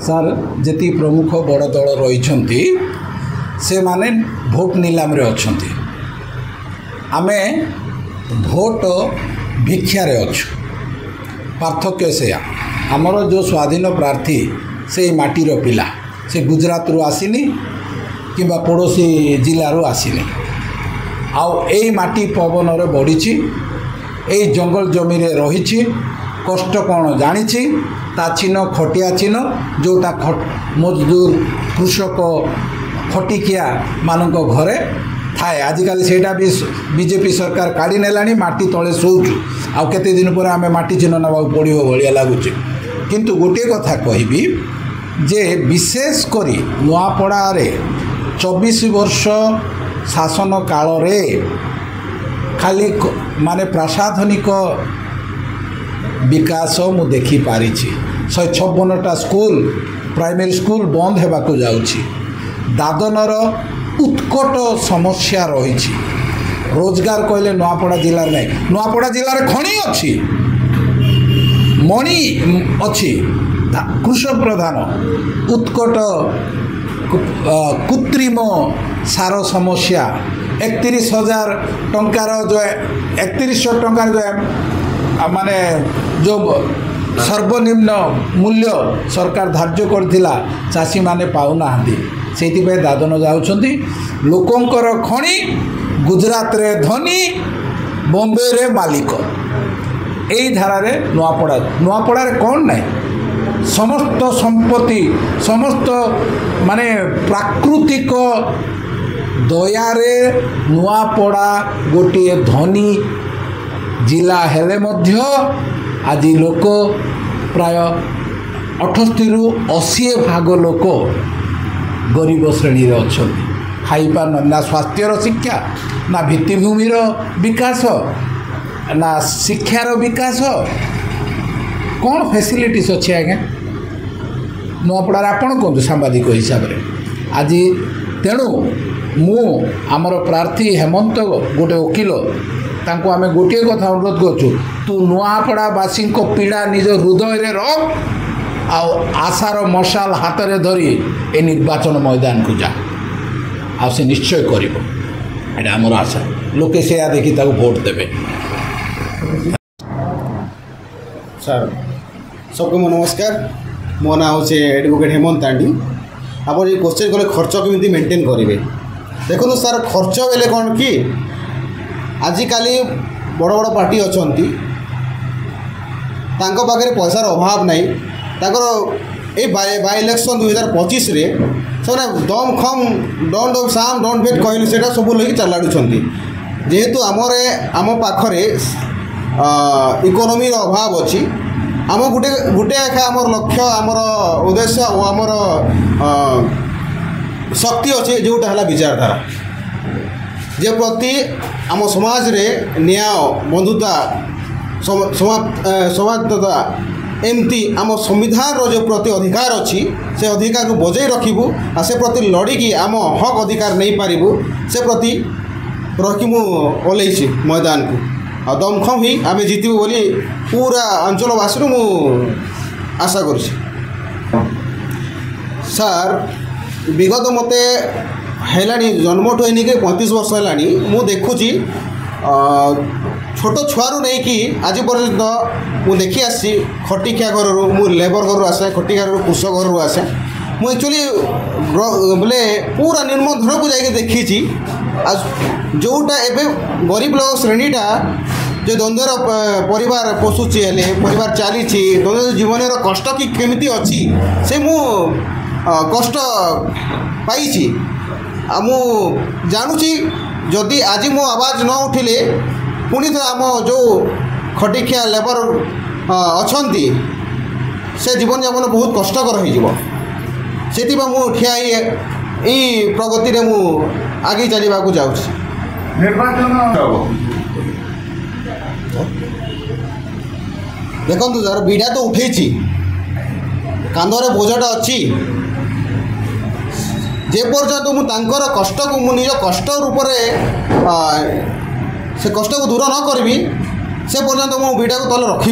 Sir ଯେତିକି ପ୍ରମୁଖ ବଡ଼ ଦଳ ରହିଛନ୍ତି ସେମାନେ ଭୋଟ ନିଲାମରେ ଅଛନ୍ତି। ଆମେ ଭୋଟ ଭିକ୍ଷାରେ ଅଛୁ। ପାର୍ଥକ୍ୟ ସେୟା। ଆମର ଯେଉଁ ସ୍ୱାଧୀନ ପ୍ରାର୍ଥୀ ସେଇ ମାଟିର ପିଲା, ସେ ଗୁଜରାଟରୁ ଆସିନି କିମ୍ବା ପଡ଼ୋଶୀ ଜିଲ୍ଲାରୁ ଆସିନି। ଆଉ ଏଇ ମାଟି ପବନରେ ବଢ଼ିଛି, ଏଇ ଜଙ୍ଗଲ ଜମିରେ ରହିଛି, କଷ୍ଟ କ'ଣ ଜାଣିଛି। ତା ଚିହ୍ନ ଖଟିଆ ଚିହ୍ନ, ଯେଉଁଟା ମଜଦୁର କୃଷକ ଖଟିକିଆ ମାନଙ୍କ ଘରେ ଥାଏ। ଆଜିକାଲି ସେଇଟା ବି ବିଜେପି ସରକାର କାଢ଼ି ନେଲାଣି। ମାଟି ତଳେ ଶୋଉଛୁ, ଆଉ କେତେ ଦିନ ପରେ ଆମେ ମାଟି ଚିହ୍ନ ନେବାକୁ ପଡ଼ିବ ଭଳିଆ ଲାଗୁଛି। କିନ୍ତୁ ଗୋଟିଏ କଥା କହିବି ଯେ ବିଶେଷ କରି ନୂଆପଡ଼ାରେ 24 ବର୍ଷ ଶାସନ କାଳରେ ଖାଲି ମାନେ ପ୍ରଶାସନିକ ବିକାଶ ମୁଁ ଦେଖିପାରିଛି। 156ଟା ସ୍କୁଲ, ପ୍ରାଇମେରୀ ସ୍କୁଲ ବନ୍ଦ ହେବାକୁ ଯାଉଛି। ଦାଦନର ଉତ୍କଟ ସମସ୍ୟା ରହିଛି। ରୋଜଗାର କହିଲେ ନୂଆପଡ଼ା ଜିଲ୍ଲାରେ ନାହିଁ। ନୂଆପଡ଼ା ଜିଲ୍ଲାରେ ଖଣି ଅଛି, ମଣି ଅଛି, କୃଷକ ପ୍ରଧାନ। ଉତ୍କଟ କୃତ୍ରିମ ସାର ସମସ୍ୟା। 31,000 ଟଙ୍କାର ଯେଉଁ 3100 ଟଙ୍କାର ମାନେ ଯେଉଁ ସର୍ବନିମ୍ନ ମୂଲ୍ୟ ସରକାର ଧାର୍ଯ୍ୟ କରିଥିଲା, ଚାଷୀମାନେ ପାଉନାହାନ୍ତି। ସେଇଥିପାଇଁ ଦାଦନ ଯାଉଛନ୍ତି। ଲୋକଙ୍କର ଖଣି, ଗୁଜରାଟରେ ଧନୀ, ବମ୍ବେରେ ମାଲିକ। ଏଇ ଧାରାରେ ନୂଆପଡ଼ାରେ କ'ଣ ନାହିଁ, ସମସ୍ତ ସମ୍ପତ୍ତି, ସମସ୍ତ ମାନେ ପ୍ରାକୃତିକ ଦୟାରେ ନୂଆପଡ଼ା ଗୋଟିଏ ଧନୀ ଜିଲ୍ଲା ହେଲେ ମଧ୍ୟ ଆଜି ଲୋକ ପ୍ରାୟ 78ରୁ 80 ଭାଗ ଲୋକ ଗରିବ ଶ୍ରେଣୀରେ ଅଛନ୍ତି। ଖାଇପାରୁନାହାନ୍ତି। ନା ସ୍ୱାସ୍ଥ୍ୟର ଶିକ୍ଷା, ନା ଭିତ୍ତିଭୂମିର ବିକାଶ, ନା ଶିକ୍ଷାର ବିକାଶ। କ'ଣ ଫେସିଲିଟିସ୍ ଅଛି ଆଜ୍ଞା ନୂଆପଡ଼ାରେ? ଆପଣ କୁହନ୍ତୁ ସାମ୍ବାଦିକ ହିସାବରେ ଆଜି। ତେଣୁ ମୁଁ ଆମର ପ୍ରାର୍ଥୀ ହେମନ୍ତ ଗୋଟେ ଓକିଲ, ତାଙ୍କୁ ଆମେ ଗୋଟିଏ କଥା ଅନୁରୋଧ କରୁଛୁ, ତୁ ନୂଆପଡ଼ାବାସୀଙ୍କ ପୀଡ଼ା ନିଜ ହୃଦୟରେ ରଖ, ଆଉ ଆଶାର ମଶାଲ ହାତରେ ଧରି ଏ ନିର୍ବାଚନ ମଇଦାନକୁ ଯା। ଆଉ ସେ ନିଶ୍ଚୟ କରିବ, ଏଇଟା ଆମର ଆଶା। ଲୋକେ ସେୟା ଦେଖି ତାକୁ ଭୋଟ ଦେବେ। ସାର୍ सबको नमस्कार। मो ना हूँ एडवोकेट हेमंत तांडी। आप क्वेश्चन कले खर्च केमी मेंटेन करेंगे। देखो सार खर्च बेले कौन कि आजिकल बड़ बड़ पार्टी अच्छा पाखे पैसार अभाव नहीं। ये बाय इलेक्शन 2025 रे से दम खम डोंट साम डोंट वेट कहले से सब लगे चलाड़ुं। जेहेतु आम पाखरे इकोनोमी अभाव अच्छी, आम गोटे एका आमर लक्ष्य, आमर उद्देश्य और आमर शक्ति अच्छे जोटा है विचारधारा, जे प्रति आम समाज रे न्याय, बंधुता, समानता एमती आम संविधान रो जो प्रति अधिकार अच्छी से अधिकार को बजाय रखिबू आ से प्रति लड़िकी आम हक अधिकार नहीं पारिबू से प्रति रखी मु ओल्लैछि मैदान को। आ दमखम ही आम जीतबू बोली पूरा अंचलवासी मु आशा करुछि। सार विगत मते हेलानी जन्मठू है 35 वर्ष हेलानी मु देखुची छोट छुआरू नहीं कि आज पर्यंत मु देखी आसी खटिखिया घर मु लेबर घर आसे, खटिखिया घर कृषक घर आसे। मु एक्चुअली बोले पूरा निम्न धर को जाके देखी जोटा एवं गरीब लोक श्रेणीटा जो द्वंद्वर परिवार पोषुची हेले परिवार चली द्वंद्व जीवन कष्ट कि केमिति अच्छी से मु कष्ट पाई मु जानुची जदि आज मो आवाज न उठिले पुणी तो आम जो खटिखिया लेबर अच्छी से जीवन यापन बहुत कष्टकर हो से ठिया यही प्रगति रे मु आगे चलवा जाऊँ। देखो सर विड़ा तो उठे कांधरे बोझटा अच्छी जे पर्यंत मुझे कष्ट को निज कष्ट रूप से कष्ट को दूर न करी से पर्यंत मो विड़ा को तले रखी।